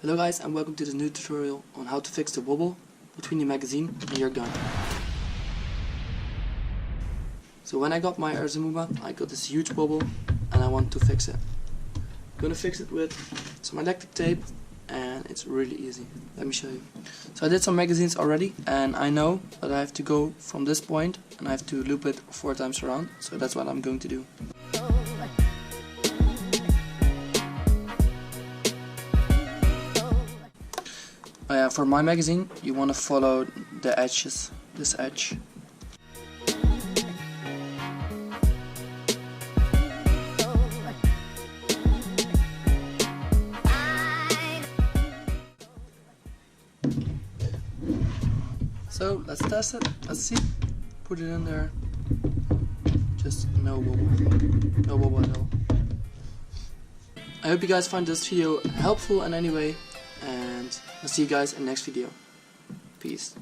Hello guys, and welcome to this new tutorial on how to fix the wobble between the magazine and your gun. So when I got my amoeba, I got this huge wobble and I want to fix it. I'm gonna fix it with some electric tape and it's really easy. Let me show you. So I did some magazines already and I know that I have to go from this point and I have to loop it 4 times around. So that's what I'm going to do. For my magazine, you want to follow the edges, this edge. So let's test it, let's see. Put it in there. Just no wobble, no wobble at all. I hope you guys find this video helpful in any way. And I'll see you guys in the next video. Peace.